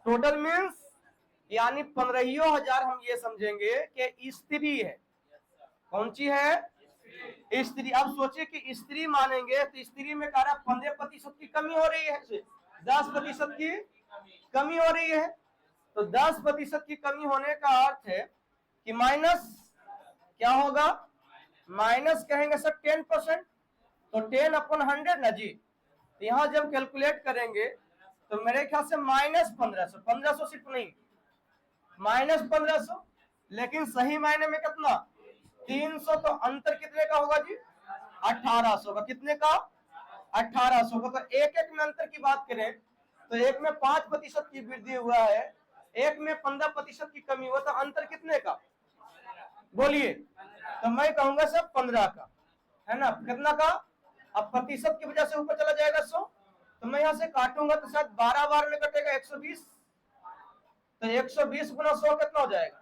Total means यानी 15,000 हम ये समझेंगे कि स्त्री है। कौन सी है? स्त्री। अब सोचिए कि स्त्री मानेंगे तो स्त्री में कह रहा 15% की कमी हो रही है, 10% की कमी हो रही है। तो 10% की कमी होने का अर्थ है कि माइनस क्या होगा? माइनस कहेंगे सर 10%, तो 10/100 ना जी। तो यहां जब कैलकुलेट करेंगे तो मेरे ख्याल से -1500, 1500 सिर्फ नहीं, -1500, लेकिन सही मायने में कितना? 300। तो अंतर कितने का होगा जी? 1800 का। कितने का? 1800 का। तो एक एक में अंतर की बात करें तो एक में 5% की वृद्धि हुआ है, एक में 15% की कमी हुआ, तो अंतर कितने का? बोलिए। तो मैं कहूंगा सर 15 का, है ना? कितना का? अब प्रतिशत की वजह से ऊपर चला जाएगा 100, तो मैं यहां से काटूंगा तो शायद 12 बार में कटेगा 120। तो 120 गुना 100 कितना हो जाएगा?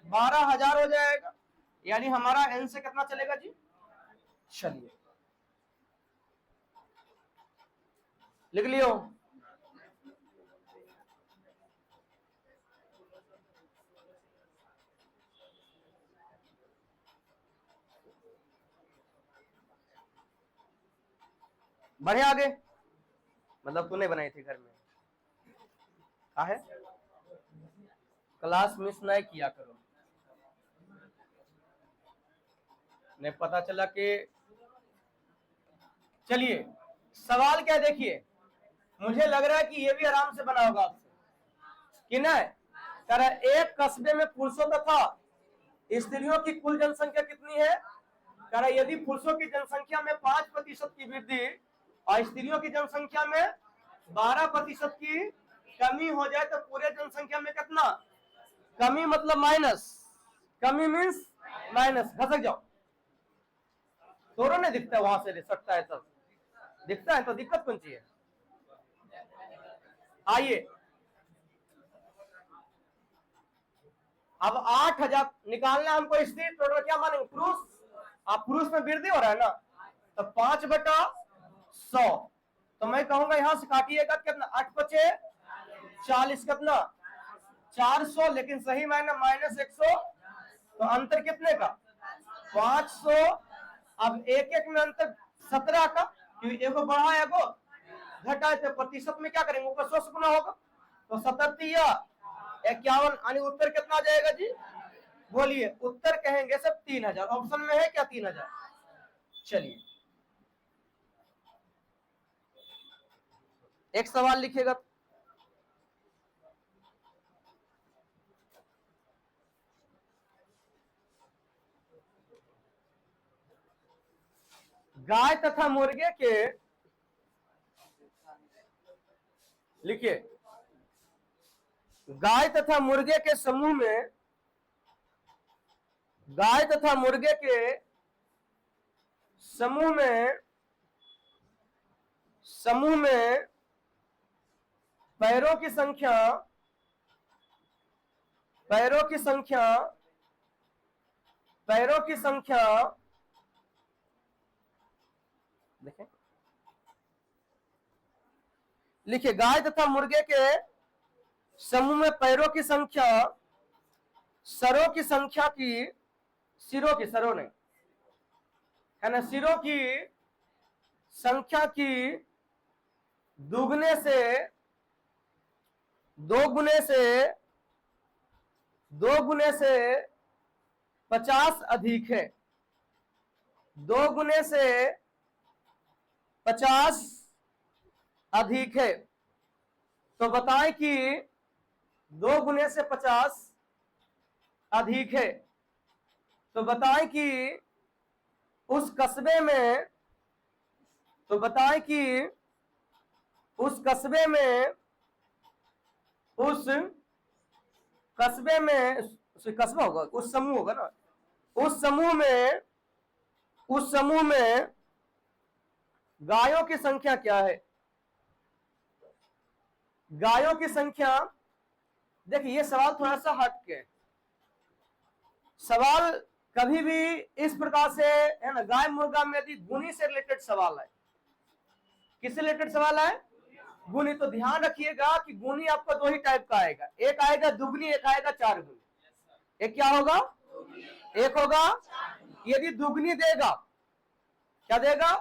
12,000 हो जाएगा। यानी हमारा एन से कितना चलेगा जी? चलिए लिख लियो। बढ़े आगे। मतलब तूने बनाई थी घर में? का है? क्लास मिस नहीं किया करो। नहीं पता चला कि चलिए सवाल क्या देखिए, मुझे लग रहा है कि ये भी आराम से बना होगा आपसे कि नहीं? कह एक कस्बे में पुरुषों तथा स्त्रियों की कुल जनसंख्या कितनी है? कह रहा यदि पुरुषों की जनसंख्या में 5% की वृद्धि और स्त्रियों की जनसंख्या में 12% की कमी हो जाए तो पूरे जनसंख्या में कितना कमी? मतलब माइनस। कमी मीन्स माइनस। घसक जाओ। दोनों ने दिखता है, वहां से सकता है तब दिखता है, तो दिक्कत कौन सी है? आइए अब 8,000 निकालना हमको। स्त्री टोटल क्या मानेंगे? पुरुष। अब पुरुष में वृद्धि हो रहा है ना, तो 5/100। तो मैं कहूंगा यहां से काटिएगा कितना? 8×5 = 40। कितना? 400, लेकिन सही मायने -100। तो अंतर कितने का? 500। अब एक एक में अंतर 17 का, क्योंकि एगो बढ़ा एगो घटा है, तो प्रतिशत में क्या करेंगे? ऊपर 100 से गुना होगा, तो 77×51। यानी उत्तर कितना आ जाएगा जी? बोलिए। उत्तर कहेंगे सब 3,000। ऑप्शन में है क्या 3,000? चलिए एक सवाल लिखिएगा। गाय तथा मुर्गे के, लिखिए, गाय तथा मुर्गे के समूह में, गाय तथा मुर्गे के समूह में पैरों की संख्या, पैरों की संख्या, पैरों की संख्या देखें, लिखिए, गाय तथा मुर्गे के समूह में पैरों की संख्या सरों की संख्या की, सिरों की, सरों नहीं है ना, सिरों की संख्या की दुगने से, दो गुने से 50 अधिक है। 2 गुने से 50 अधिक है। तो बताएं कि 2 गुने से 50 अधिक है, तो बताएं कि उस कस्बे में, तो बताएं कि उस कस्बे में, उस कस्बे में, कस्बा होगा, उस समूह होगा ना, उस समूह में गायों की संख्या क्या है? गायों की संख्या, देखिए ये सवाल थोड़ा सा हट के, सवाल कभी भी इस प्रकार से है ना, गाय मुर्गा में यदि गुणी से रिलेटेड सवाल है, किससे रिलेटेड सवाल है? गुनी। तो ध्यान रखिएगा कि गुनी आपका दो ही टाइप का आएगा, एक आएगा दुगनी, एक आएगा चार गुनी। एक क्या होगा? एक होगा यदि दुगनी देगा, क्या देगा?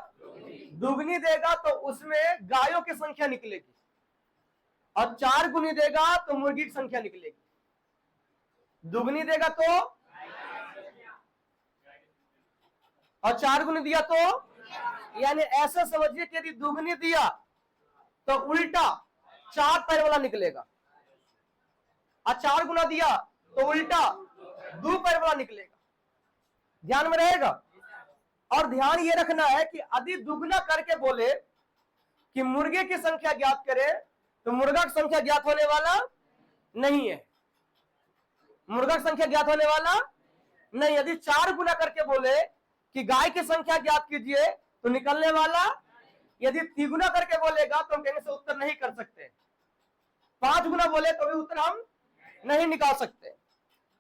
दुगनी देगा तो उसमें गायों की संख्या निकलेगी, और चार गुनी देगा तो मुर्गी की संख्या निकलेगी। दुगनी देगा तो, और चार गुनी दिया तो, यानी ऐसा समझिए कि यदि दुगनी दिया तो उल्टा चार पैर वाला निकलेगा, और चार गुना दिया तो उल्टा दो पैर वाला निकलेगा। ध्यान में रहेगा। और ध्यान ये रखना है कि यदि दुगना करके बोले कि मुर्गे की संख्या ज्ञात करे, तो मुर्गा की संख्या ज्ञात होने वाला नहीं है, मुर्गा की संख्या ज्ञात होने वाला नहीं। यदि चार गुना करके बोले कि गाय की संख्या ज्ञात कीजिए तो निकलने वाला, यदि तिगुना करके बोलेगा तो हम कहने से उत्तर नहीं कर सकते। पांच गुना बोले तो भी उत्तर हम नहीं निकाल सकते।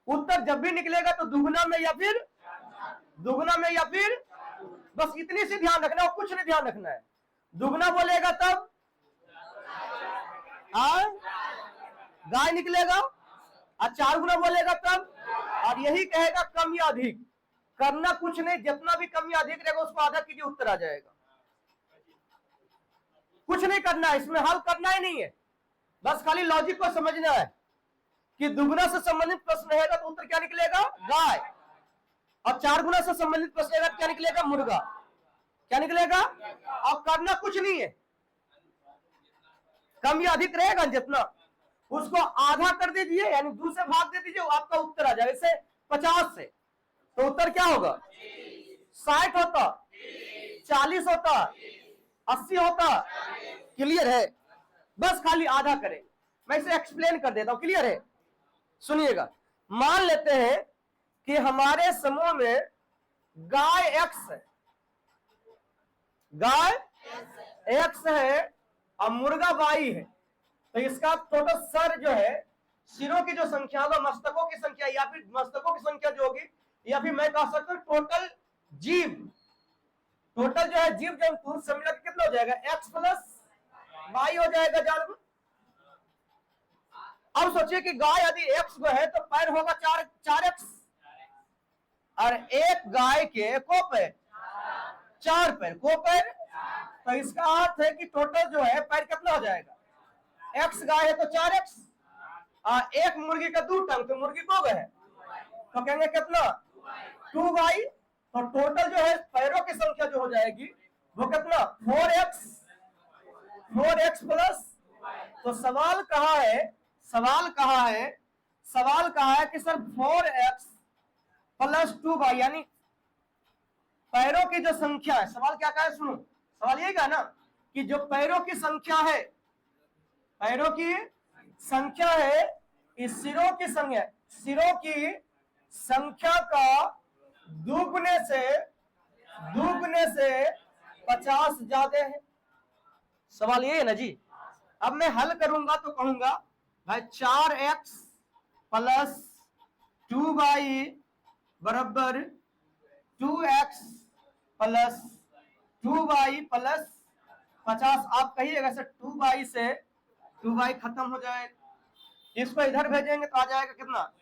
उत्तर जब भी निकलेगा तो दुगुना में या फिर दुगुना में या फिर, बस इतनी सी ध्यान रखना, और कुछ नहीं ध्यान रखना है। दुगुना बोलेगा तब गाय निकलेगा, और चार गुना बोलेगा तब, और यही कहेगा कम या अधिक। करना कुछ नहीं, जितना भी कम या अधिक रहेगा उसको आधा कीजिए, उत्तर आ जाएगा। कुछ नहीं करना है, इसमें हल करना ही नहीं है, बस खाली लॉजिक को समझना है कि दुगुना से संबंधित प्रश्न रहेगा तो उत्तर क्या निकलेगा? गाय। और चार गुना से संबंधित प्रश्न रहेगा क्या निकलेगा? मुर्गा। क्या निकलेगा? और करना कुछ नहीं है, कम या अधिक रहेगा जितना, उसको आधा कर दीजिए, यानी 2 से भाग दे दीजिए, आपका उत्तर आ जाएगा। इसे 50 से तो उत्तर क्या होगा? 60 होता, 40 होता, 80 होता। क्लियर है? बस खाली आधा करें। मैं इसे एक्सप्लेन कर देता हूं, क्लियर है? सुनिएगा। मान लेते हैं कि हमारे समूह में गाय एक्स है, गाय एक्स है और मुर्गा वाई है, तो इसका टोटल सर जो है, सिरों की जो संख्या होगा, मस्तकों की संख्या, या फिर मस्तकों की संख्या जो होगी, या फिर मैं कह सकता हूं टोटल जीव, टोटल जो है जीव जंतु सब मिलकर कितना हो जाएगा? एक्स प्लस वाई हो जाएगा जानवर। अब सोचिए कि गाय यदि एक्स को है तो पैर होगा 4x, और एक गाय के को पैर? 4 पैर, को पैर। तो इसका अर्थ है कि टोटल जो है पैर कितना हो जाएगा? एक्स गाय है तो 4x, और एक मुर्गी का 2 टंग, तो मुर्गी को है तो कहेंगे कितना? 2y। तो टोटल जो है पैरों की संख्या जो हो जाएगी वो कितना? 4x plus. तो सवाल कहा है, सवाल कहा है कि सर 4x प्लस 2y, यानी पैरों की जो संख्या है, सवाल क्या कहा है? सुनो, सवाल यही कहा ना कि जो पैरों की संख्या है, पैरों की संख्या है, इस सिरों की संख्या का दुगने से 50 ज्यादा है। सवाल ये है ना जी। अब मैं हल करूंगा तो कहूंगा भाई 4x प्लस 2y बराबर 2x प्लस 2y प्लस 50। आप कहिएगा सर 2y से 2y खत्म हो जाएगा, इसको इधर भेजेंगे तो आ जाएगा कितना?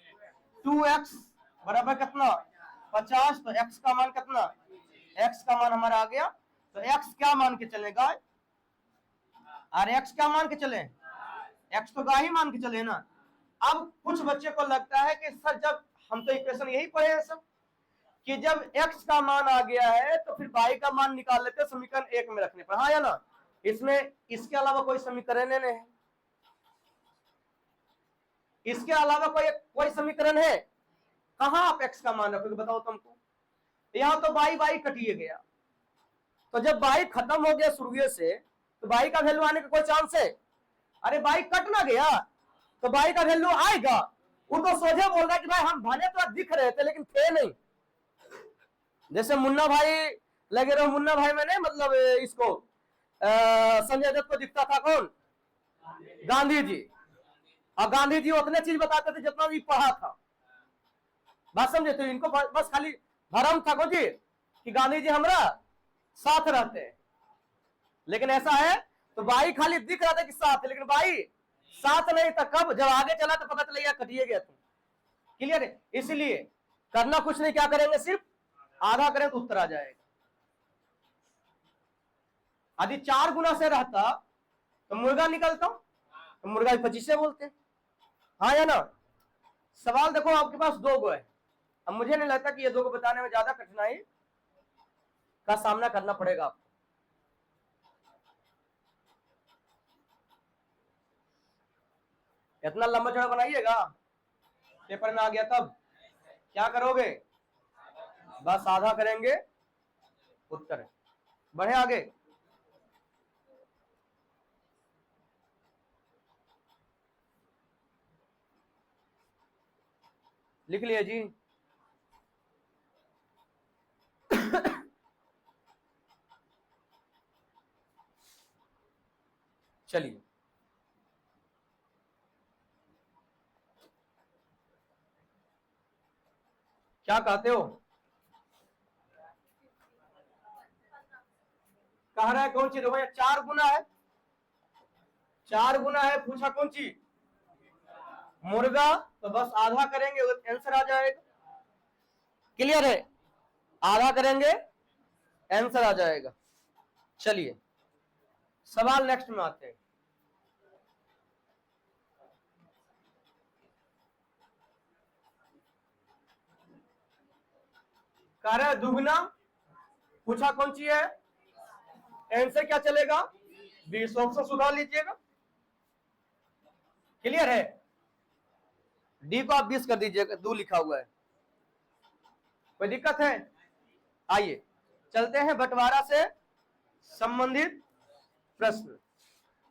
2x बराबर कितना? 50। तो x का मान कितना? x का मान हमारा आ गया। तो x क्या मान के चलेगा? अरे x क्या मान के चले? x तो गाय ही मान के चले ना। अब कुछ बच्चे को लगता है कि सर जब हम तो इक्वेशन यही पढ़े हैं सब कि जब x का मान आ गया है तो फिर y का मान निकाल लेते हैं समीकरण 1 में रखने पर। हाँ या ना? इसमें इसके अलावा कोई समीकरण नहीं है, इसके अलावा कोई समीकरण है? कहां आप x का मान रखोगे बताओ तुमको? यहां तो y कटिए गया, तो जब y खत्म हो गया शुरू से तो y का वैल्यू आने का कोई चांस है? अरे y कट ना गया तो y का वैल्यू आएगा। वो तो सोझे बोल रहा है कि भाई हम भने तो दिख रहे थे लेकिन थे नहीं। जैसे मुन्ना भाई लगे रहो, मुन्ना भाई मैंने मतलब इसको संजय दत्त को दिखता था कौन? गांधी जी। और गांधी जी उतने चीज बताते थे जितना भी पढ़ा था। बात समझे? तो इनको बस खाली भरम था जी कि गांधी जी हमारा साथ रहते हैं, लेकिन ऐसा है तो बाई खाली दिख रहा था कि 7 है, लेकिन बाई 7 नहीं था। कब? जब आगे चला तो पता चला कटिए गया तुम। क्लियर है? इसलिए करना कुछ नहीं, क्या करेंगे, सिर्फ आधा करें तो उत्तर आ जाएगा। यदि 4 गुना से रहता तो मुर्गा निकलता, तो मुर्गा 25 बोलते हैं, हाँ या ना। सवाल देखो आपके पास 2 गो है। अब मुझे नहीं लगता कि ये 2 को बताने में ज्यादा कठिनाई का सामना करना पड़ेगा आपको। इतना लंबा चौड़ा बनाइएगा, पेपर में आ गया तब क्या करोगे, बस आधा करेंगे उत्तर। बढ़े आगे। लिख लिया जी। चलिए, क्या कहते हो, कह रहा है कौन सी? देखो ये 4 गुना है, 4 गुना है, पूछा कौन सी? मुर्गा। तो बस आधा करेंगे, आंसर आ जाएगा। क्लियर है? आधा करेंगे, आंसर आ जाएगा। चलिए सवाल नेक्स्ट में आते हैं। कह रहा है दुगना, पूछा कौन सी है? आंसर क्या चलेगा? 20। ऑप्शन सुधार लीजिएगा। क्लियर है? डी को आप 20 कर दीजिएगा, 2 लिखा हुआ है। कोई दिक्कत है? आइए चलते हैं बंटवारा से संबंधित प्रश्न।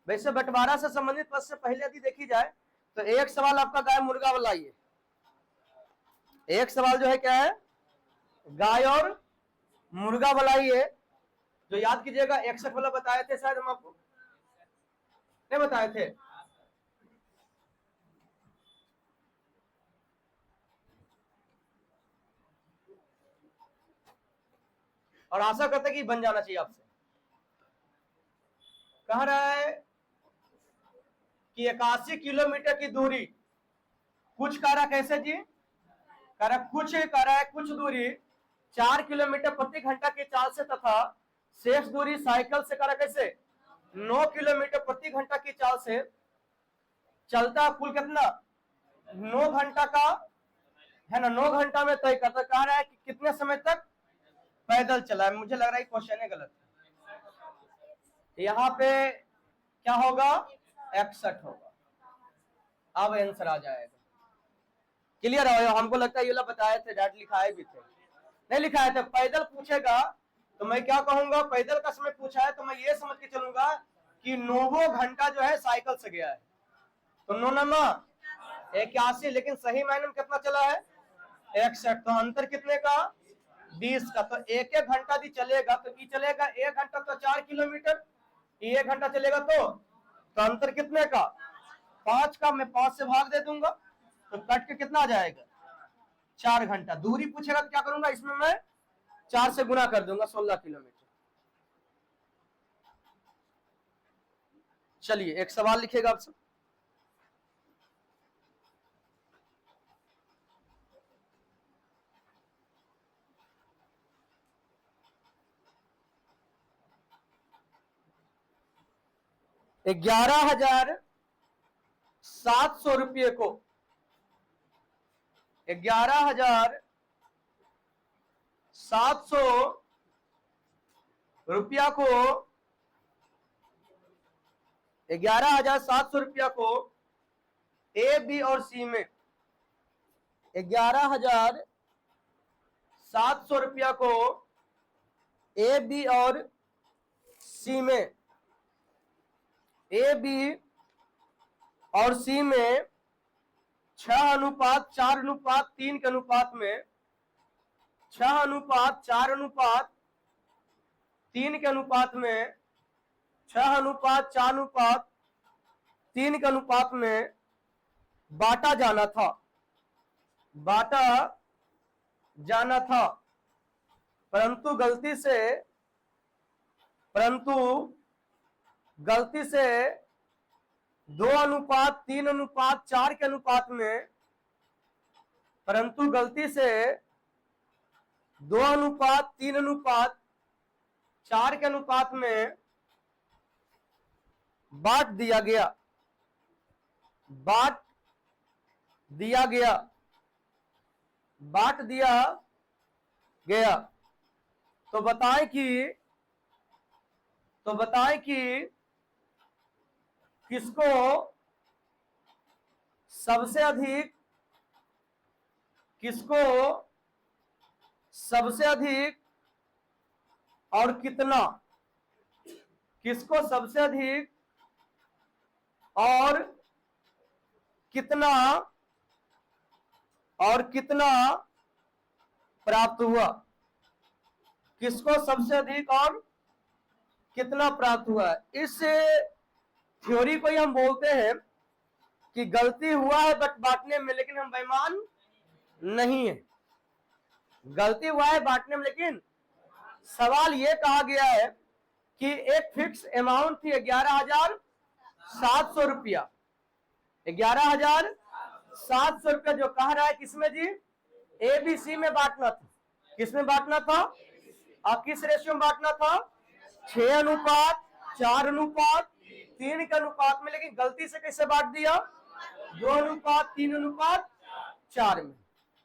वैसे बंटवारा से संबंधित प्रश्न से पहले यदि देखी जाए तो एक सवाल आपका गाय मुर्गा वाला ही है। एक सवाल जो है क्या है, गाय और मुर्गा वाला ही है। जो याद कीजिएगा 61 वाला बताए थे शायद हम आपको, नहीं बताए थे? और आशा करते कि बन जाना चाहिए आपसे। कह रहा है कि 81 किलोमीटर की दूरी कुछ कह रहा कैसे जी? कह रहा है कुछ दूरी 4 किलोमीटर प्रति घंटा की चाल से तथा शेष दूरी साइकिल से, कह रहा कैसे, 9 किलोमीटर प्रति घंटा की चाल से चलता, कुल कितना, 9 घंटा का है ना, 9 घंटा में तय करता। कह रहा है कि कितने समय तक पैदल चला है। मुझे लग रहा है क्वेश्चन है गलत। यहाँ पे क्या होगा, 61 होगा। अब आंसर आ जाएगा। क्लियर है? हमको लगता है ये लोग बताए थे, डाट लिखाए भी थे, नहीं लिखाए थे। पैदल पूछेगा तो मैं क्या कहूंगा, पैदल का समय पूछा है तो मैं ये समझ के चलूंगा कि 9 घंटा जो है साइकिल से गया है। तो 9 नमा 81, लेकिन सही मायने में कितना चला है, 61। तो अंतर कितने का, 20 का। तो 1-1 घंटा भी चलेगा तो ये चलेगा 1 घंटा तो 4 किलोमीटर, 1 घंटा चलेगा तो अंतर कितने का, 5 का। मैं 5 से भाग दे दूंगा तो कट के कितना आ जाएगा, 4 घंटा। दूरी पूछेगा तो क्या करूंगा, इसमें मैं 4 से गुना कर दूंगा, 16 किलोमीटर। चलिए एक सवाल लिखिएगा आपसे। ₹11,700 को, 11,700 को, 11,700 को ए, बी और सी में, 11,700 को ए, बी और सी में, ए, बी और सी में 6:4:3 के अनुपात में, 6:4:3 के अनुपात में, 6:4:3 के अनुपात में बांटा जाना था, परंतु गलती से 2:3:4 के अनुपात में, परंतु गलती से 2:3:4 के अनुपात में बांट दिया गया, बांट दिया गया, बांट दिया गया। तो बताएं कि किसको सबसे अधिक, किसको सबसे अधिक और कितना, किसको सबसे अधिक और कितना, और कितना प्राप्त हुआ, किसको सबसे अधिक और कितना प्राप्त हुआ। इस थ्योरी को ही हम बोलते हैं कि गलती हुआ है बांटने में, लेकिन हम बेईमान नहीं है। गलती हुआ है बांटने में, लेकिन सवाल ये कहा गया है कि एक फिक्स अमाउंट थी 11,700 रुपया, 11,700 रुपया जो कह रहा है किसमें जी, ABC में बांटना था। किसमें बांटना था और किस रेशियो में बांटना था, 6:4:3 के अनुपात में। लेकिन गलती से कैसे बांट दिया, 2:3:4 में।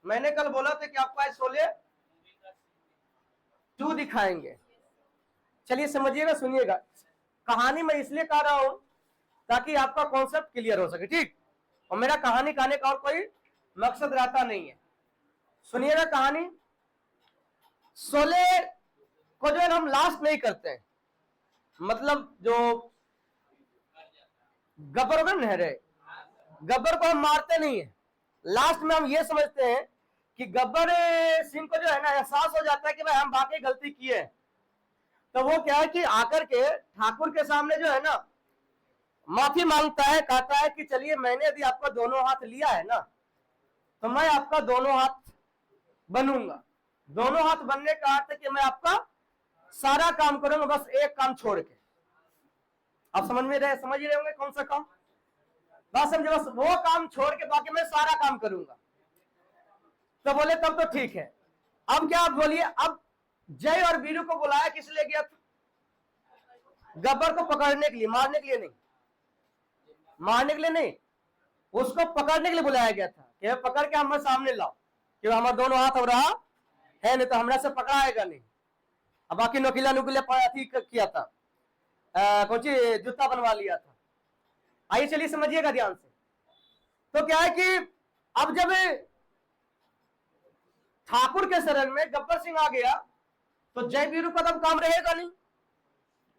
मैंने कल बोला था कि आपको आज 16:2 दिखाएंगे। चलिए समझिएगा, सुनिएगा। कहानी मैं इसलिए कह रहा हूं ताकि आपका कॉन्सेप्ट क्लियर हो सके, ठीक। और मेरा कहानी कहने का और कोई मकसद रहता नहीं है। सुनिएगा कहानी। 16 को जो है हम लास्ट नहीं करते हैं, मतलब जो गब्बर नहीं रहे, गब्बर को हम मारते नहीं है। लास्ट में हम ये समझते हैं कि गब्बर सिंह को जो है ना एहसास हो जाता है कि भाई हम वाकई गलती किए, तो वो क्या है कि आकर के ठाकुर के सामने जो है ना माफी मांगता है, कहता है कि चलिए मैंने यदि आपका दोनों हाथ लिया है ना, तो मैं आपका दोनों हाथ बनूंगा। दोनों हाथ बनने का अर्थ है कि मैं आपका सारा काम करूंगा, बस एक काम छोड़ के। आप समझ ही रहे होंगे कौन सा काम, बस समझे, बस वो काम छोड़ के बाकी मैं सारा काम करूंगा। तो बोले तब तो ठीक है। अब क्या, आप बोलिए। अब जय और वीरू को बुलाया किस लिए गया था, गब्बर को पकड़ने के लिए, मारने के लिए नहीं, मारने के लिए नहीं, उसको पकड़ने के लिए बुलाया गया था कि पकड़ के हमारे सामने लाओ कि हमारे दोनों हाथ हो रहा है, नहीं तो हमरा से पकड़ाएगा नहीं। अब बाकी नोकीला किया था, कौन सी जूता बनवा लिया था। आइए चलिए समझिएगा ध्यान से। तो क्या है कि अब जब ठाकुर के शरण में गब्बर सिंह आ गया तो जय वीरू का तब काम रहेगा नहीं।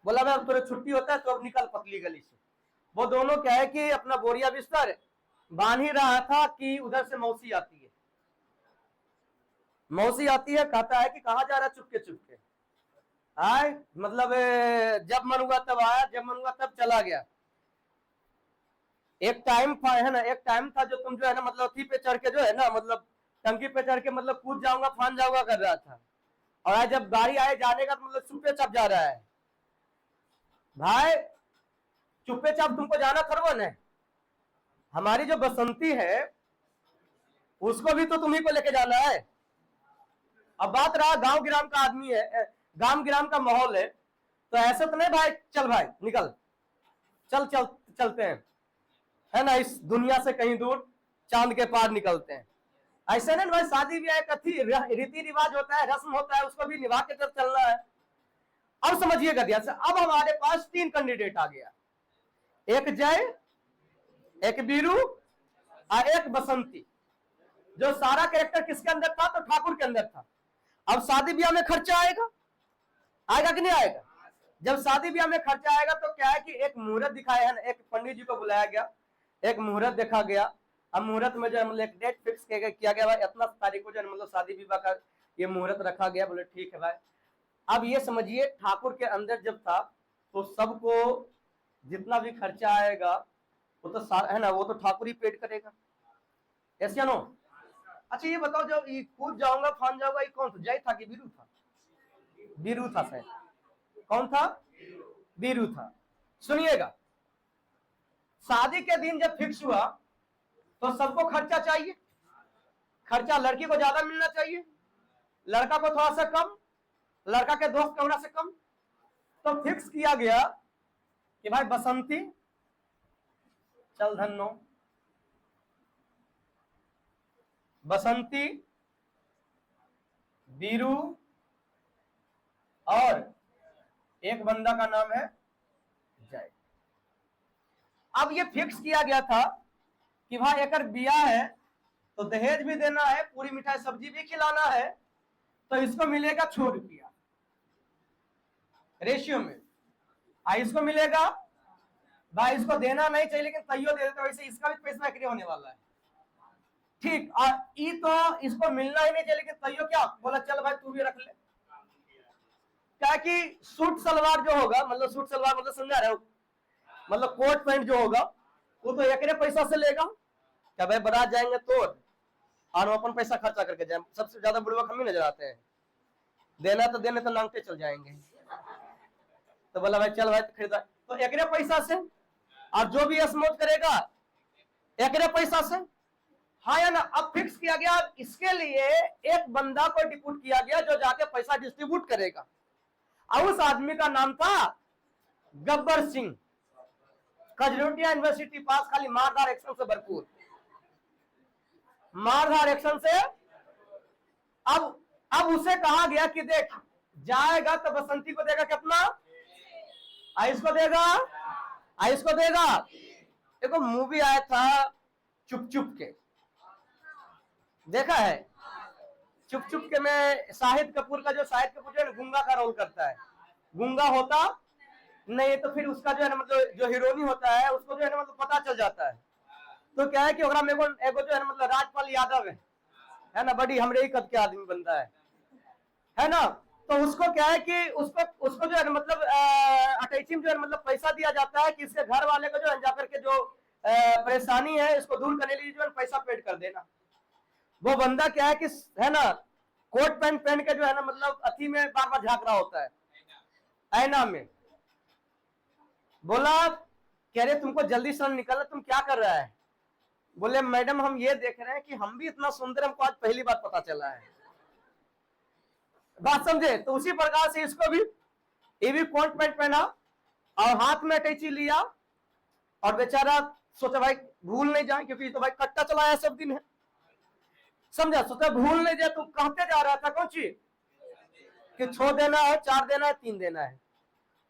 बोला भाई अब तुझे छुट्टी होता है तो अब निकल पतली गली से। वो दोनों क्या है कि अपना बोरिया बिस्तर बांध ही रहा था कि उधर से मौसी आती है। मौसी आती है, कहता है कि कहाँ जा रहा, चुपके चुपके आए, मतलब जब मन हुआ तब आया, जब मन हुआ तब चला गया। एक टाइम था है ना, एक टाइम था जो तुम जो है ना मतलब थी पे चढ़ के जो है ना मतलब टंकी पे चढ़ के मतलब कूद जाऊंगा फान जाऊंगा कर रहा था, और आज जब गाड़ी आए जाने का तो मतलब चुप्पे चाप जा रहा है। भाई चुप्पे चाप तुमको जाना थरवन है, हमारी जो बसंती है उसको भी तो तुम्ही को लेके जाना है। अब बात रहा गांव गिराम का आदमी है, गांव गिराम का माहौल है, तो ऐसे तो नहीं भाई चल भाई निकल, चल चल चलते हैं है ना, इस दुनिया से कहीं दूर चांद के पार निकलते हैं। ऐसे नहीं भाई, शादी ब्याह कथी रीति रिवाज होता है, रस्म होता है, उसको भी निभा के तब चलना है। अब समझिएगा ध्यान से। अब हमारे पास 3 कैंडिडेट आ गया, एक जय, एक वीरू और एक बसंती। जो सारा कैरेक्टर किसके अंदर था, तो ठाकुर के अंदर था। अब शादी ब्याह में खर्चा आएगा, आएगा कि नहीं आएगा। जब शादी ब्याह में खर्चा आएगा तो क्या है कि एक मुहूर्त दिखाया है, एक पंडित जी को बुलाया गया, एक मुहूर्त देखा गया। अब मुहूर्त में जो है मतलब एक डेट फिक्स किया गया भाई इतना तारीख को जो है मतलब शादी विवाह का ये मुहूर्त रखा गया। बोले ठीक है भाई। अब ये समझिए ठाकुर के अंदर जब था तो सबको जितना भी खर्चा आएगा वो तो है ना, वो तो ठाकुर ही पेड करेगा, ऐसे नो। अच्छा ये बताओ, जब ये कूद जाऊंगा फान जाऊंगा, ये कौन था, जय था कि वीरू था, वीरू था शायद, कौन था, वीरू था। सुनिएगा, शादी के दिन जब फिक्स हुआ तो सबको खर्चा चाहिए, खर्चा लड़की को ज्यादा मिलना चाहिए, लड़का को थोड़ा सा कम, लड़का के दोस्त कमरा से कम। तो फिक्स किया गया कि भाई बसंती चल धन्नो, बसंती, बीरू और एक बंदा का नाम है जय। अब ये फिक्स किया गया था कि भाई एक ब्याह है तो दहेज भी देना है, पूरी मिठाई सब्जी भी खिलाना है, तो इसको मिलेगा 6 रुपया रेशियो में। इसको मिलेगा भाई, इसको देना नहीं चाहिए लेकिन तैयो दे देते, वैसे इसका भी पैसा एक्री होने वाला है, ठीक। और ई तो इसको मिलना ही नहीं चाहिए लेकिन तैयो क्या बोला, चल भाई तू भी रख ले। क्या कि सूट सलवार जो होगा, मतलब सूट सलवार मतलब समझा रहे हो, मतलब कोट पैंट जो होगा वो तो एकरे पैसा से लेगा। क्या भाई बारात जाएंगे तो और अपन पैसा खर्चा करके जाए, सबसे ज्यादा बुढ़वा हम ही नजर आते हैं, देना तो देने तो लांगते चल जाएंगे। तो बोला भाई चल भाई खरीदा, तो एकरे पैसा से, और जो भी स्मोक करेगा एकरे पैसा से, हाँ या ना। अब फिक्स किया गया, इसके लिए एक बंदा को डिप्यूट किया गया जो जाके पैसा डिस्ट्रीब्यूट करेगा, और उस आदमी का नाम था गब्बर सिंह, कजरोटिया यूनिवर्सिटी पास, खाली मारधार एक्शन से भरपूर, मारधार एक्शन से। अब उसे कहा गया कि देख जाएगा तो बसंती को देगा कितना, आयुष को देगा, आयुष को देगा। देखो मूवी आया था चुप चुप के, देखा है चुप चुप के में शाहिद कपूर का, जो शाहिद कपूर जो है गूंगा का रोल करता है, गूंगा होता नहीं तो फिर उसका जो है ना मतलब जो हीरोइनी होता है उसको जो है ना मतलब पता चल जाता है। तो क्या है कि ओकरा में एगो जो है ना मतलब राजपाल यादव है ना, बड़ी हमरे ही कद के आदमी बनता है ना। तो उसको क्या है कि उसको जो है ना मतलब अटैची में जो है मतलब पैसा दिया जाता है कि इसके घर वाले को जो है जाकर के जो परेशानी है इसको दूर करने के लिए जो है पैसा पेड कर देना। वो बंदा क्या है कि है ना कोट पैंट पहन के जो है ना मतलब अथी में बार बार झांक रहा होता है ऐना में। बोला कह रहे तुमको जल्दी से निकलना, तुम क्या कर रहा है? बोले मैडम हम ये देख रहे हैं कि हम भी इतना सुंदर, हमको आज पहली बार पता चला है। बात समझे? तो उसी प्रकार से इसको भी, ये भी कोट पैंट पहना और हाथ में अटैची लिया, और बेचारा सोचा भाई भूल नहीं जाए, क्योंकि तो भाई कट्टा चलाया सब दिन है, समझा, सोचा भूल नहीं जाए। तो कहते जा रहा था कौन चीज कि 6 देना है, 4 देना है, 3 देना है,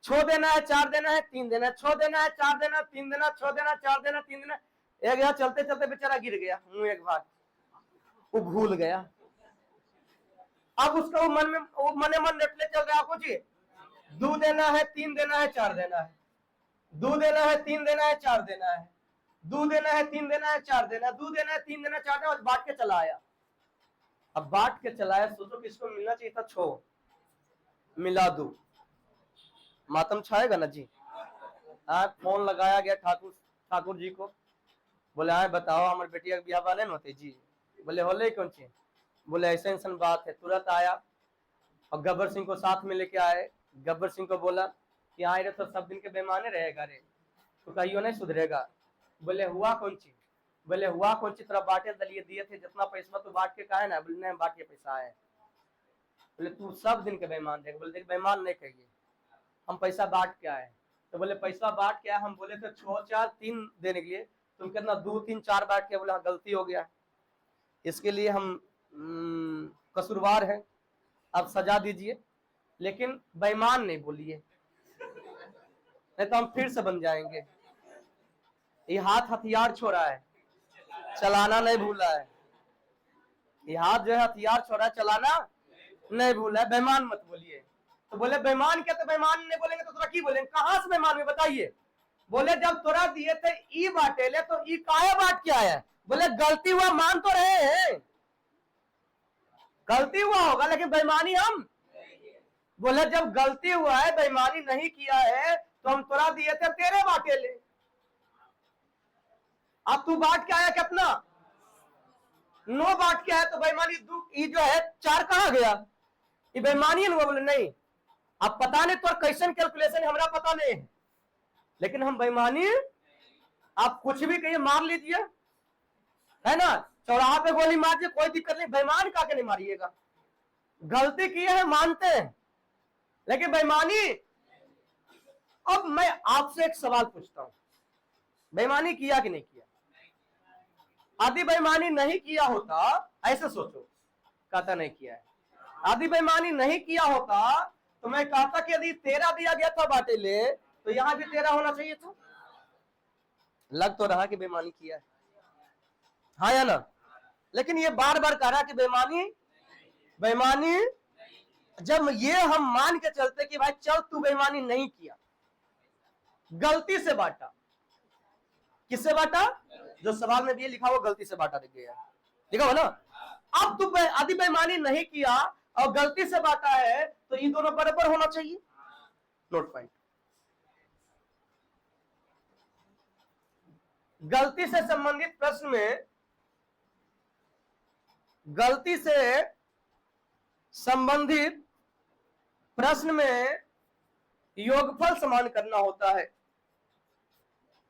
6 देना है, 4 देना है, 3 देना है, 6 देना है, 4 देना, 3 देना, 6 देना, 4 देना, 3 देना। एक यहाँ चलते चलते बेचारा गिर गया मुंह एक बार, वो भूल गया। अब उसका वो मने मन रटने चल रहा, कुछ 2 देना है, 3 देना है, 4 देना है, 2 देना है, 3 देना है, 4 देना है, 2 देना है, 3 देना है, 4 देना, 2 देना है, 3 देना, 4 देना, और बांट के चला आया। अब बांट के चलाया, सोचो किसको मिलना चाहिए था, 6 मिला 2, मातम छाएगा ना जी। फोन लगाया गया ठाकुर जी को, बोले आए बताओ हमारे बेटिया के ब्याह वाले होते जी। बोले होले कौन ची? बोले ऐसा ऐसा बात है। तुरंत आया और गब्बर सिंह को साथ में लेके आए। गब्बर सिंह को बोला कि आए रे तो सब दिन के बेमाने रहेगा रे, तो कहियो नहीं सुधरेगा। बोले हुआ कौन ची? बोले हुआ कौन ची, तेरा बांटे दलिए दिए थे, जितना पैसा तू बांट के कहा ना। बोले नहीं बांट के पैसा आए। बोले तू सब दिन के बेमान देख। बोले देख बेमान नहीं कहिए, हम पैसा बांट के आए। तो बोले पैसा बांट के आए, हम बोले तो 6 4 3 देने के लिए, तुम कितना 2 3 4 बांट के। बोले हाँ गलती हो गया, इसके लिए हम कसूरवार है, अब सजा दीजिए, लेकिन बेईमान नहीं बोलिए, नहीं तो हम फिर से बन जाएंगे। ये हाथ हथियार छोड़ा है, चलाना नहीं भूला है। ये हाथ जो है हथियार छोड़ा, चलाना नहीं भूला है, बेईमान मत बोलिए। तो बोले बेईमान क्या? तो बेईमान नहीं बोलेंगे तो तोरा की बोलेंगे? कहां से बेईमान में बताइए? बोले जब तोरा दिए थे ई बांटे ले, तो ई काहे बांट के आया? बोले गलती हुआ मान तो रहे हैं, गलती हुआ होगा लेकिन बेईमानी हम। बोले जब गलती हुआ है, बेईमानी नहीं किया है, तो हम तोरा दिए थे तेरे बांटे ले, अब तू बांट के आया कितना? 9 बांट के आया, तो बेईमानी ये जो है 4 कहां गया? ये बेईमानी है। बोले नहीं, अब पता नहीं तो कैसन कैलकुलेशन, हमरा पता नहीं है, लेकिन हम बेईमानी, आप कुछ भी कहिए मार लीजिए, है ना, चौराहा पे गोली मार दिए कोई दिक्कत नहीं, बेईमान का के नहीं मारिएगा। गलती की है मानते हैं, लेकिन बेईमानी। अब मैं आपसे एक सवाल पूछता हूं, बेईमानी किया कि नहीं किया? आदि बेईमानी नहीं किया होता, ऐसे सोचो, कहता नहीं किया है, आदि बेईमानी नहीं किया होता तो मैं कहता कि यदि 13 दिया गया था बाटेले तो यहां भी 13 होना चाहिए था। लग तो रहा कि बेईमानी किया है, हाँ या ना? लेकिन ये बार बार कह रहा कि बेईमानी, बेईमानी। जब ये हम मान के चलते कि भाई चल तू बेईमानी नहीं किया, गलती से बांटा, किससे बांटा? जो सवाल में भी ये लिखा हुआ गलती से बांटा, दिख गया, लिखा हुआ ना। अब तू आदि बेईमानी नहीं किया और गलती से बांटा है तो ये दोनों बराबर होना चाहिए। नोट पॉइंट, गलती से संबंधित प्रश्न में, गलती से संबंधित प्रश्न में योगफल समान करना होता है।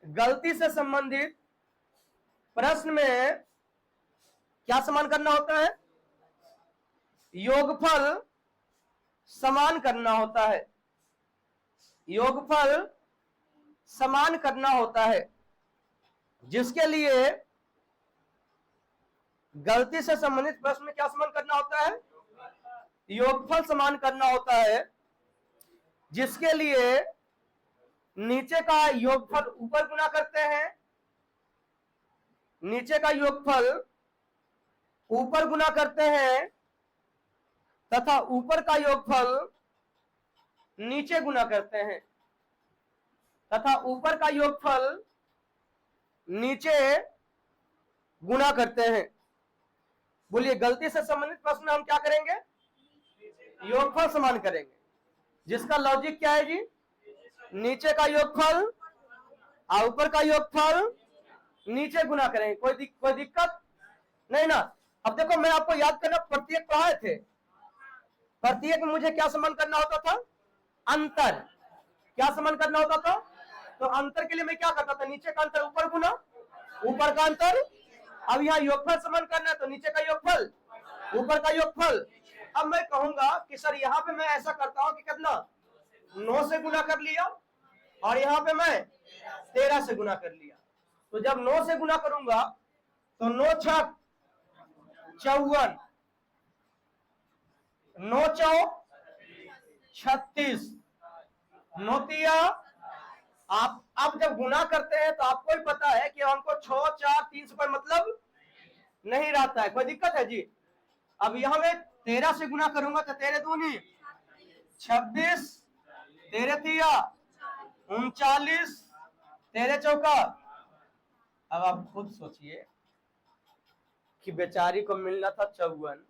गलती से संबंधित प्रश्न में क्या समान करना होता है? योगफल समान करना होता है, योगफल समान करना होता है, जिसके लिए गलती से संबंधित प्रश्न में क्या समान करना होता है? योगफल समान करना होता है, जिसके लिए नीचे का योगफल ऊपर गुना करते हैं, नीचे का योगफल ऊपर गुना करते हैं तथा ऊपर का योगफल नीचे गुना करते हैं, तथा ऊपर का योगफल नीचे गुना करते हैं। बोलिए, गलती से संबंधित प्रश्न हम क्या करेंगे? योगफल समान करेंगे, जिसका लॉजिक क्या है जी? नीचे का योगफल और ऊपर का योगफल नीचे गुना करेंगे। कोई दिक्कत नहीं ना। अब देखो, मैं आपको याद करना, प्रत्येक पढ़ाए थे, प्रत्येक में मुझे क्या समान करना होता था? अंतर। क्या समान करना होता था? तो अंतर के लिए मैं क्या करता था? नीचे का अंतर ऊपर गुना ऊपर का अंतर। अब यहाँ योगफल समान करना है तो नीचे का योगफल ऊपर का योगफल। अब मैं कहूंगा कि सर यहाँ पे मैं ऐसा करता हूँ कि कितना 9 से गुना कर लिया और यहाँ पे मैं 13 से गुना कर लिया। तो जब 9 से गुना करूंगा तो 9 छक 54, 9 चौक 36, 9 तिया। आप अब जब गुना करते हैं तो आपको ही पता है कि हमको 6, 4, 3 से कोई मतलब नहीं रहता है। कोई दिक्कत है जी? अब यहां मैं 13 से गुना करूंगा तो 13 दूनी 26, 13 तिया 39, 13 चौका। अब आप खुद सोचिए कि बेचारी को मिलना था 54,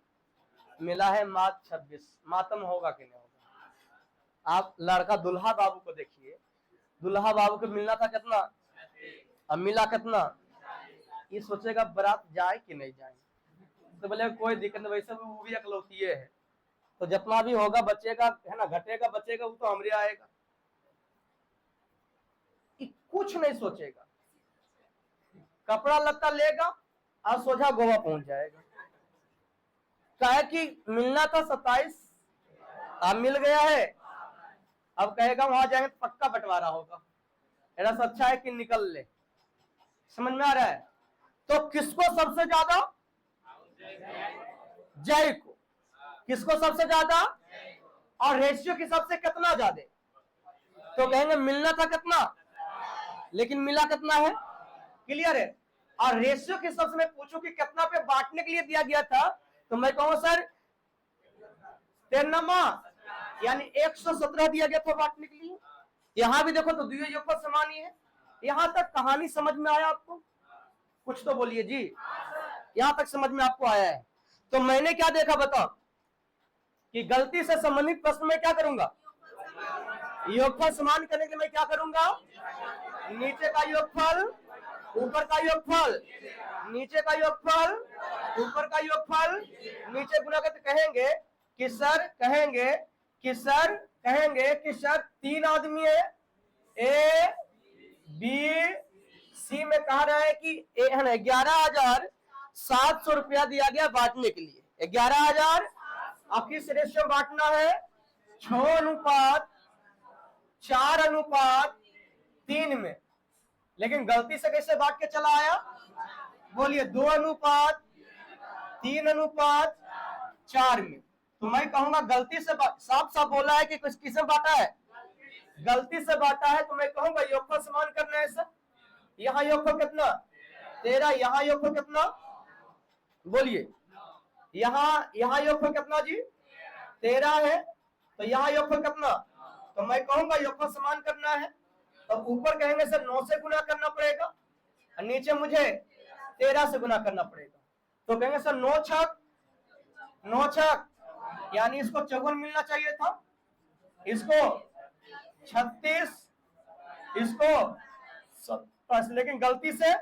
मिला है मात्र 26। मातम होगा कि नहीं होगा? आप लड़का दुल्हा बाबू को देखिए, दुल्हा बाबू को मिलना था कितना, अब मिला कितना? ये सोचेगा बारात जाए कि नहीं जाए। तो बोले कोई दिक्कत नहीं, वैसे वो भी अकलौती है, तो जितना भी होगा बचेगा, है ना, घटेगा बचेगा वो तो हमरे आएगा। कुछ नहीं सोचेगा, कपड़ा लत्ता लेगा और सोझा गोवा पहुंच जाएगा। कहे कि मिलना था 27, अब मिल गया है, अब कहेगा वहां जाएंगे तो पक्का बंटवारा होगा, ऐसा अच्छा है कि निकल ले। समझ में आ रहा है? तो किसको सबसे ज्यादा? जय को। किसको सबसे ज्यादा? और रेशियो के सबसे कितना ज्यादा? तो कहेंगे मिलना था कितना, लेकिन मिला कितना है। क्लियर है? और रेशियो के सबसे मैं पूछूं कि कितना पे बांटने के लिए दिया गया था, तो मैं कहूँ सर 13 यानी 117 दिया गया था बांटने के लिए। यहां भी देखो तो द्वितीय योगफल समान ही है। यहां तक कहानी समझ में आया आपको? कुछ तो बोलिए जी, यहां तक समझ में आपको आया है? तो मैंने क्या देखा बताओ, कि गलती से संबंधित प्रश्न में क्या करूंगा? योगफल समान करने के लिए मैं क्या करूंगा? नीचे का योगफल ऊपर का योगफल, नीचे का योगफल ऊपर का योगफल नीचे गुना करके कहेंगे कि सर, कहेंगे कि सर 3 आदमी है, ए बी सी में कह रहा है कि 11,700 रुपया दिया गया बांटने के लिए। 11,000 अब किस रेशियो बांटना है? 6:4:3 में। लेकिन गलती से कैसे बांट के चला आया? बोलिए 2:3:4 में। तो मैं कहूंगा गलती से साफ साफ बोला है कि कुछ किसे बांटा है? गलती से बांटा है। तो मैं कहूंगा योगफल समान करना है सर। यहाँ योगफल कितना? 13। यहाँ योगफल कितना? बोलिए यहाँ योगफल कितना जी? 13 है। तो यहाँ योगफल कितना? तो मैं कहूंगा योगफल समान करना है। तो ऊपर कहेंगे सर 9 से गुना करना पड़ेगा और नीचे मुझे 13 से गुना करना पड़ेगा। तो कहेंगे सर 9 छक यानी इसको 54 मिलना चाहिए था, इसको 36, इसको 27, लेकिन गलती से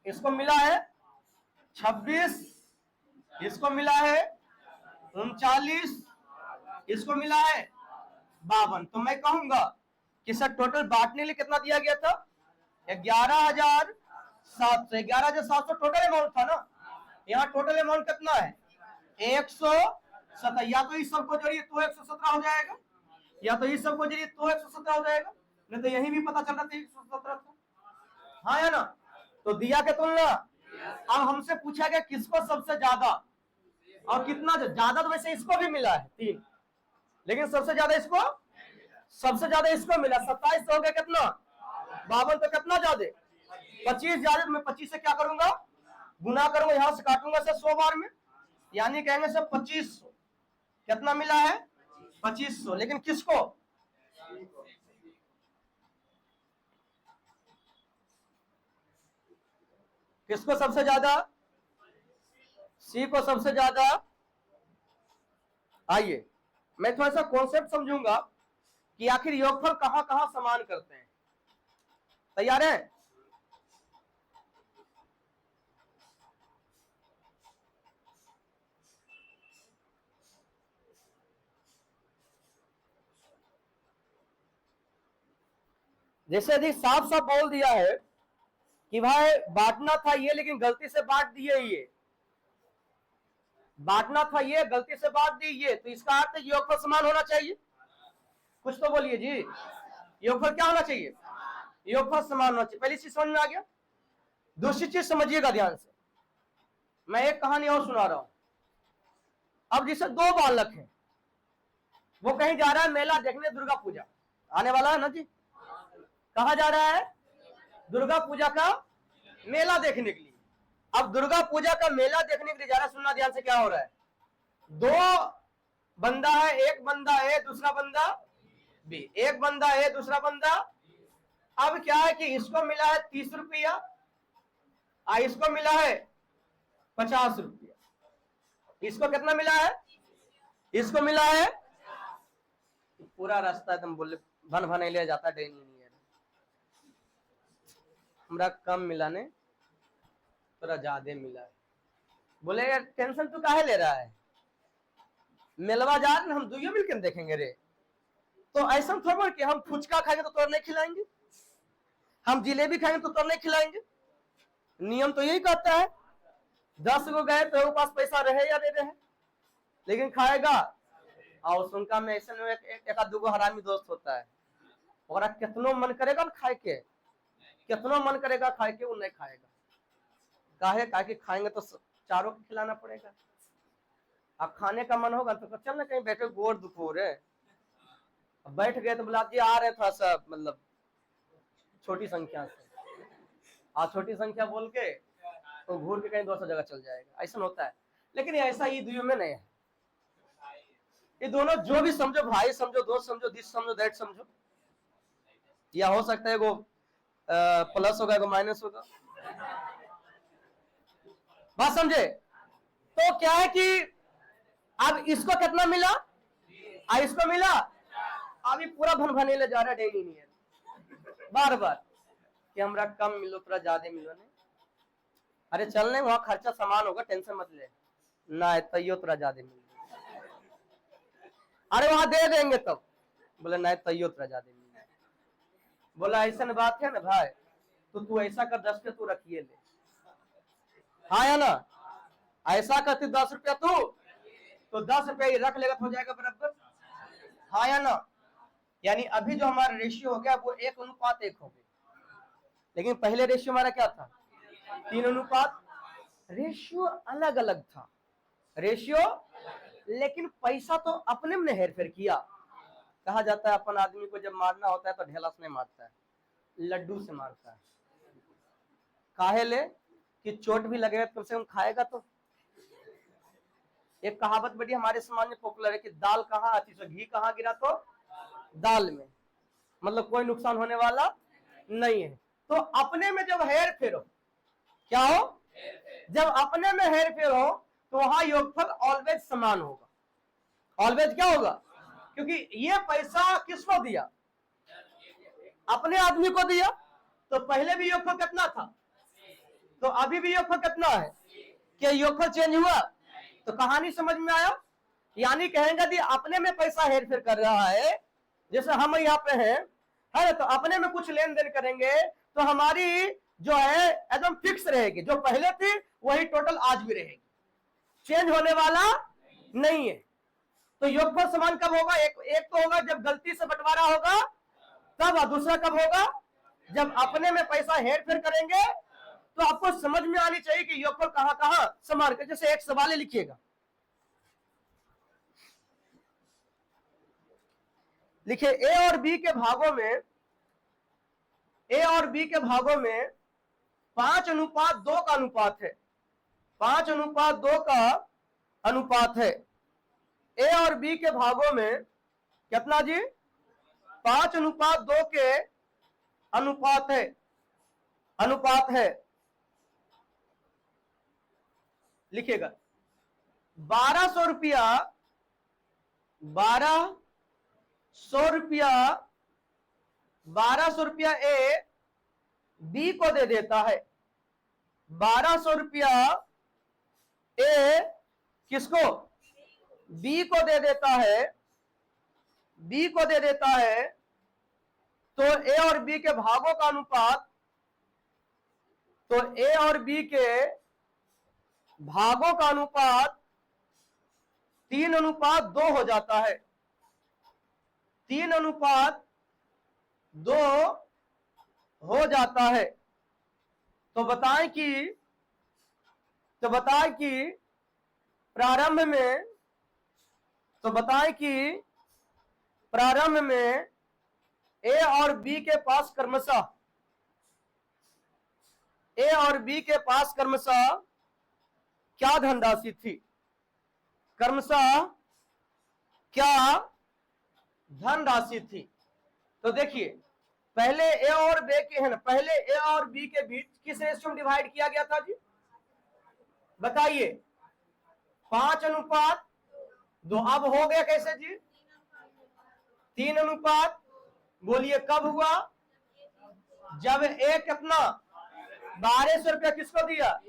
इसको मिला है 26, इसको मिला है 39, इसको मिला है 52। तो मैं कहूंगा कि सर टोटल बांटने लिए कितना दिया गया था? 11,700। 11,700 टोटल अमाउंट था ना। यहाँ टोटल अमाउंट कितना है? 117। या तो इस सबको जोड़िए तो 117 हो जाएगा, या तो इस सबको जोड़िए तो 117 हो जाएगा, नहीं तो यही भी पता चल रहा था 117 था। हाँ या ना? तो दिया के तुलना। अब हमसे पूछा गया किसको सबसे ज्यादा और कितना ज्यादा। तो वैसे इसको भी मिला है 3, लेकिन सबसे ज्यादा इसको मिला 27। हो गया कितना? 52। तो कितना ज्यादा? 25 ज्यादा। मैं 25 से क्या करूंगा? गुना करूंगा, यहां से काटूंगा सर 100 बार में, यानी कहेंगे सर 2500। कितना मिला है? 2500। लेकिन किसको? किसको सबसे ज्यादा? सी को सबसे ज्यादा। आइए मैं थोड़ा सा कॉन्सेप्ट समझूंगा कि आखिर योगफल कहां कहां समान करते हैं। तैयार है? जैसे यदि साफ साफ बोल दिया है कि भाई बांटना था ये लेकिन गलती से बांट दिए, ये बांटना था ये गलती से बांट दी ये, तो इसका अर्थ योगफल समान होना चाहिए। कुछ तो बोलिए जी, योगफल क्या होना चाहिए? योगफल समान होना चाहिए। पहली चीज समझ में आ गया। दूसरी चीज समझिएगा ध्यान से, मैं एक कहानी और सुना रहा हूं। अब जैसे 2 बालक हैं, वो कहीं जा रहा है मेला देखने, दुर्गा पूजा आने वाला है ना जी। कहा जा रहा है? दुर्गा पूजा का मेला देखने के लिए। अब दुर्गा पूजा का मेला देखने के लिए जा रहा है। सुनना ध्यान से, क्या हो रहा है? 2 बंदा है, एक बंदा ए दूसरा बंदा बी, एक बंदा ए दूसरा बंदा। अब क्या है कि इसको मिला है 30 रुपया, इसको मिला है 50 रुपया। इसको कितना मिला है? इसको मिला है पूरा रास्ता एकदम बोले भन भन ले जाता है, हमरा कम मिला ने थोड़ा ज्यादा मिला है। बोले यार टेंशन तू काहे ले रहा है, मेलवा जा रहे हम दुइयो मिलकर देखेंगे रे। तो ऐसा थोड़ा कि हम फुचका खाएंगे तो तोड़ नहीं खिलाएंगे, हम जिलेबी खाएंगे तो तोड़ नहीं खिलाएंगे। नियम तो यही कहता है 10 गो गए तो पास पैसा रहे या नहीं रहे, लेकिन खाएगा। और सुनका में ऐसे में एक दूगो हरामी दोस्त होता है, और कितनो मन करेगा खाए के, कितनो मन करेगा खाए के, वो नहीं खाएगा। काहे? कि खाएंगे तो चारों को खिलाना पड़ेगा। अब खाने का मन होगा तो चल ना कहीं बैठे, गोर दुखो रे। बैठ गए तो बोला जी आ रहे थोड़ा सा मतलब छोटी संख्या से, छोटी संख्या बोल के तो घूर के कहीं दूसरी जगह चल जाएगा। ऐसा होता है, लेकिन ऐसा ये दुइयों में नहीं है। ये दोनों जो भी समझो, भाई समझो, दोस्त समझो, दिस समझो, दैट समझो, या हो सकता है वो प्लस होगा एगो माइनस होगा। बात समझे? तो क्या है कि अब इसको कितना मिला, इसको मिला। अभी पूरा भन भने ले जा रहा है डेली नहीं है, बार बार कि हमरा कम मिलो थोड़ा ज्यादा मिलो। नहीं, अरे चलने वहां खर्चा समान होगा, टेंशन मत ले ना, तैयो थोड़ा ज्यादा मिलो। अरे वहां दे देंगे तब, बोले नहीं तैयो थोड़ा ज्यादा मिलो। बोला ऐसा बात है ना भाई, तो तू ऐसा कर 10 रुपया तू रखिए ले, हाँ या ना, ऐसा करते 10 रुपया तू, तो 10 रुपया ये रख लेगा तो हो जाएगा बराबर, हाँ या ना। यानी अभी जो हमारा रेशियो हो गया वो 1:1 हो गया, लेकिन पहले रेशियो हमारा क्या था, 3:1। रेशियो अलग अलग था, रेशियो, लेकिन पैसा तो अपने में हेर फेर किया। कहा जाता है अपन आदमी को जब मारना होता है तो ढेला से नहीं मारता है, लड्डू से मारता है। काहे ले कि चोट भी लगेगा कम से कम खाएगा तो। एक कहावत बड़ी हमारे समाज में पॉपुलर है कि दाल कहाँ आती तो घी कहाँ गिरा, तो दाल में, मतलब कोई नुकसान होने वाला नहीं है। तो अपने में जब हेर फेर हो, क्या हो, जब अपने में हेर फेर हो तो वहां योगफल ऑलवेज समान होगा, ऑलवेज क्या होगा, क्योंकि ये पैसा किसको दिया, अपने आदमी को दिया, तो पहले भी योगफल कितना था, तो अभी भी योगफल कितना है, क्या योगफल चेंज हुआ, तो कहानी समझ में आया। यानी कहेंगे कि अपने में पैसा हेर फेर कर रहा है, जैसे हम यहाँ पे हैं, है तो अपने में कुछ लेन देन करेंगे तो हमारी जो है एकदम फिक्स रहेगी, जो पहले थी वही टोटल आज भी रहेगी, चेंज होने वाला नहीं है। तो योगफल समान कब होगा, एक तो होगा जब गलती से बंटवारा होगा तब, और दूसरा कब होगा जब अपने में पैसा हेर फेर करेंगे। तो आपको समझ में आनी चाहिए कि योगफल कहां कहां समान कर। जैसे एक सवाल लिखिएगा, लिखिए ए और बी के भागों में, ए और बी के भागों में 5:2 का अनुपात है, 5:2 का अनुपात है। ए और बी के भागों में कितना जी, 5:2 के अनुपात है, अनुपात है। लिखिएगा 1200 रुपया, 1200 रुपया, 1200 रुपया ए बी को दे देता है, 1200 रुपया ए किसको, बी को दे देता है, बी को दे देता है। तो ए और बी के भागों का अनुपात, तो ए और बी के भागों का अनुपात 3:2 हो जाता है, 3:2 हो जाता है। तो बताएं कि प्रारंभ में, तो बताएं कि प्रारंभ में ए और बी के पास क्रमशः, ए और बी के पास क्रमशः क्या धनराशि थी, क्रमशः क्या धनराशि थी। तो देखिए पहले ए और बी के है ना, पहले ए और बी के बीच किस रेशियो में डिवाइड किया गया था जी, बताइए, 5:2। अब हो गया कैसे जी, 3:, बोलिए कब हुआ, जब ए कितना 1200 रुपया किसको दिया,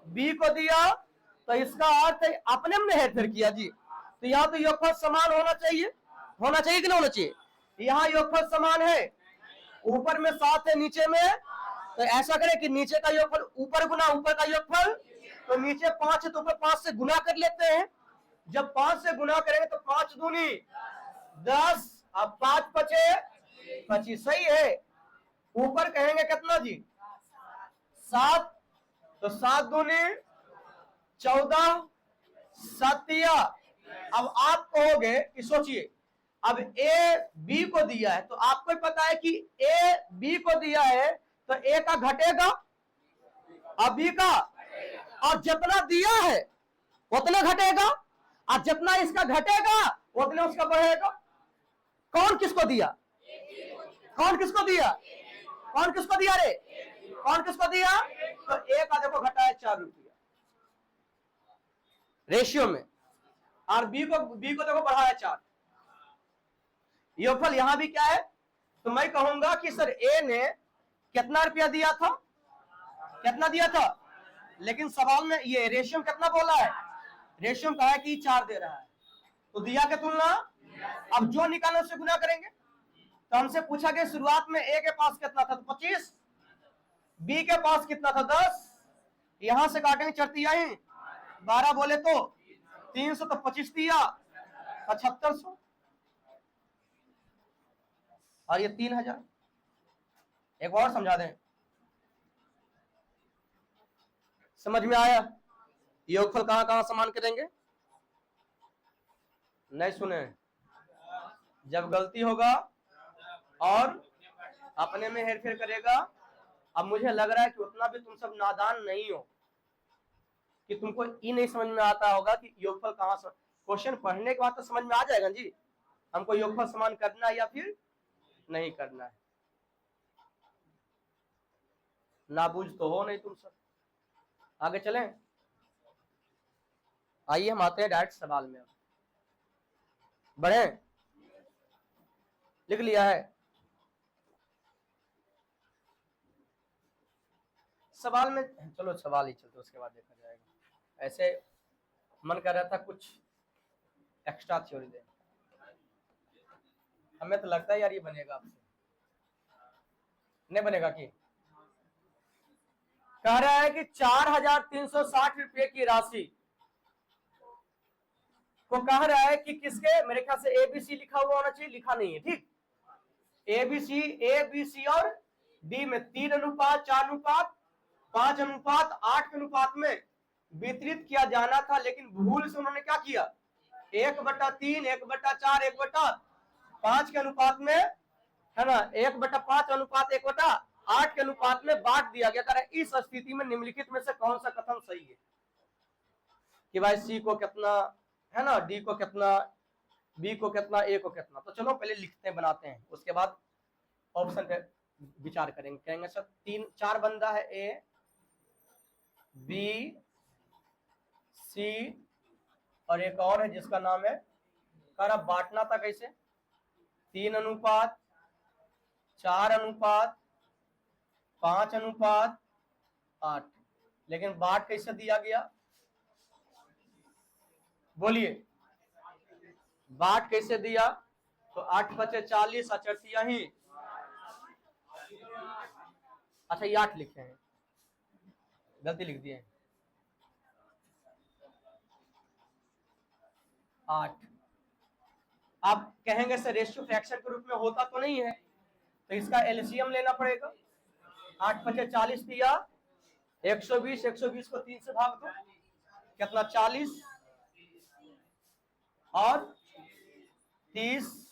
बी को दिया। तो इसका अर्थ है अपने में हेरफेर किया जी। तो यहाँ तो योगफल समान होना चाहिए, होना चाहिए कि नहीं होना चाहिए, यहाँ योगफल समान है, ऊपर में 7 है नीचे में, तो ऐसा करें कि नीचे का योगफल ऊपर गुना ऊपर का योगफल, तो नीचे 5 है तो ऊपर 5 से गुना कर लेते हैं। जब 5 से गुना करेंगे तो 5 दूनी 10, अब 5 पचे 25, सही है। ऊपर कहेंगे कितना जी, 7, तो 7 दूनी 14, 7। अब आप कहोगे कि सोचिए, अब ए बी को दिया है, तो आपको पता है कि ए बी को दिया है तो ए का घटेगा और बी का, और जितना दिया है उतना घटेगा, और जितना इसका घटेगा उतना उसका बढ़ेगा। कौन किसको दिया, कौन किसको दिया, कौन किसको दिया रे, कौन किसको दिया, तो ए का देखो घटा है 4 रुपया रेशियो में, और बी को देखो बढ़ाया 4। योगफल यहां भी क्या है, तो मैं कहूंगा कि सर ए ने कितना रुपया दिया था, कितना दिया था, लेकिन सवाल में ये रेशियो कितना बोला है, रेशियो कहा है कि 4 दे रहा है, तो दिया के तुलना, अब जो निकालने से गुना करेंगे, तो हमसे पूछा कि शुरुआत में ए के पास कितना था, तो 25, बी के पास कितना था 10, यहां से काटेंगे चरती आई 12 बोले तो 300, तो 25 दिया 7500, और ये 3000। एक और समझा दें, समझ में आया? योगफल कहां कहां समान करेंगे? नहीं सुने? जब गलती होगा और अपने में हेरफेर करेगा। अब मुझे लग रहा है कि उतना भी तुम सब नादान नहीं हो कि तुमको ये नहीं समझ में आता होगा कि योगफल कहां से। क्वेश्चन पढ़ने के बाद तो समझ में आ जाएगा जी, हमको योगफल समान करना है या फिर नहीं करना है। नाबूझ तो हो नहीं तुम सब। आगे चलें, आइए हम आते हैं डायरेक्ट सवाल में। बढ़े? लिख लिया है? सवाल में चलो सवाल ही चलते, उसके बाद देखा जाएगा। ऐसे मन कर रहा था कुछ एक्स्ट्रा थ्योरी दे, हमें तो लगता है यार ये बनेगा आपसे, नहीं बनेगा? कि कह रहा है कि 4360 रुपए की राशि को कह रहा है कि किसके, मेरे ख्याल से एबीसी लिखा हुआ होना चाहिए, लिखा नहीं है, ठीक? एबीसी और डी में 3:4, 4:5, 5:8 के अनुपात में वितरित किया जाना था, लेकिन भूल से उन्होंने क्या किया, 1/3, 1/4, 1/5 के अनुपात में, है ना, 1/5 अनुपात 1/8 के अनुपात में बांट दिया गया था। इस स्थिति में निम्नलिखित में से कौन सा कथन सही है कि भाई सी को कितना, है ना, डी को कितना, बी को कितना, ए को कितना? तो चलो पहले लिखते हैं, बनाते हैं, उसके बाद ऑप्शन पे विचार करेंगे। कहेंगे सर 3-4 बंदा है, ए बी सी और एक और है जिसका नाम है, कर बांटना था कैसे, 3:4, 5:8, लेकिन बांट कैसे दिया गया? बोलिए, बांट कैसे दिया? तो 8×5 = 40, अचरतिया ही, अच्छा ये 8 लिखे हैं, गलती लिख दिए, 8। आप कहेंगे सर रेशियो फ्रैक्शन के रूप में होता तो नहीं है, तो इसका एलसीएम लेना पड़ेगा। 8×5 = 40 दिया, 120, 120 को 3 से भाग दो, कितना 40 और 30,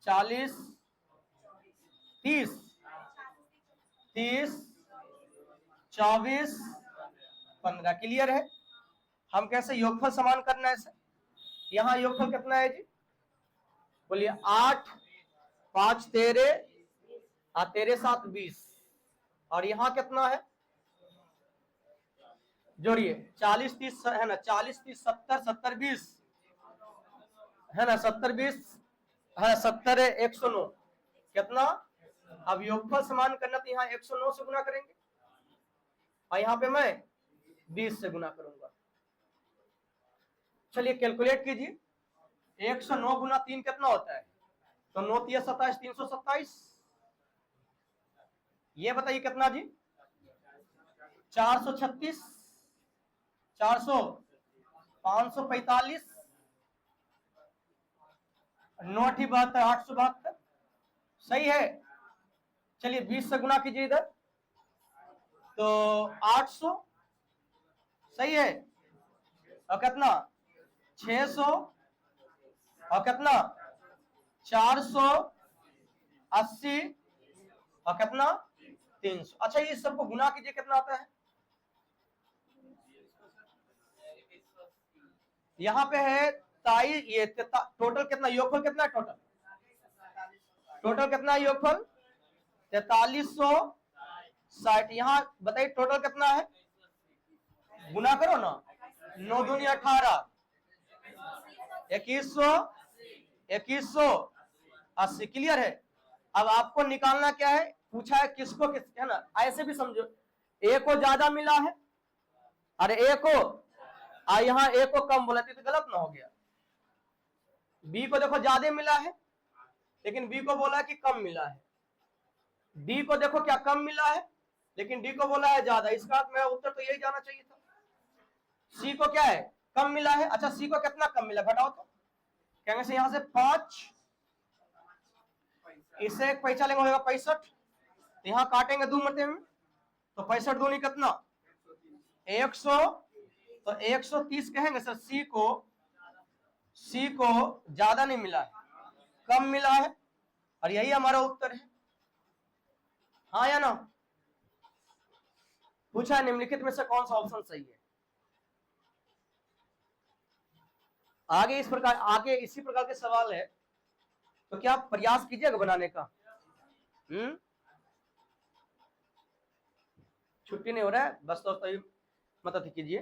40, 30, 30, 24, 15। क्लियर है? हम कैसे योगफल समान करना है सर? यहाँ योगफल कितना है जी? बोलिए 8, 5 13, 13 7 20, और यहाँ कितना है? जोड़िए 40 30, है ना, 40 30 70, 70 20, है ना, 70 20, है 70 109, कितना? अब योगफल समान करना तो यहाँ 109 से गुना करेंगे और यहाँ पे मैं 20 से गुना करूंगा। चलिए कैलकुलेट कीजिए, 109 गुना 3 कितना होता है? तो 9 3 27, 327। ये बताइए कितना जी? 436, 400, 545, 9 72, 872, सही है। चलिए 20 से गुना कीजिए इधर, तो 800, सही है, और कितना 600, और कितना 480, और कितना 300। अच्छा ये सबको गुना कीजिए, कितना आता है? यहाँ पे है ताई, ये टोटल कितना, योगफल कितना है? टोटल कितना है योगफल? 4360। यहाँ बताइए टोटल कितना है? गुना करो ना, 9 दूनी 18, 2180। क्लियर है? अब आपको निकालना क्या है? पूछा है किसको किस, है ना, ऐसे भी समझो, ए को ज्यादा मिला है, अरे ए को, यहाँ ए को कम बोला तो गलत ना हो गया। बी को देखो ज्यादा मिला है, लेकिन बी को बोला है कि कम मिला है। डी को देखो क्या कम मिला है, लेकिन डी को बोला है ज्यादा, इसका मेरा उत्तर तो यही जाना चाहिए था। सी को क्या है, कम मिला है। अच्छा सी को कितना कम मिला घटाओ तो, कहेंगे से यहां से 5, इसे एक पैसा लेंगे होगा 65, यहां काटेंगे 2 मरते में, तो 65 दूनी कितना 100, तो 130 कहेंगे सर। सी को ज्यादा नहीं मिला है, कम मिला है, और यही हमारा उत्तर है। हाँ या ना? पूछा है निम्नलिखित में से कौन सा ऑप्शन सही है। आगे इसी प्रकार के सवाल है, तो क्या आप प्रयास कीजिएगा बनाने का। छुट्टी नहीं हो रहा है, बस दोस्तों मदद कीजिए।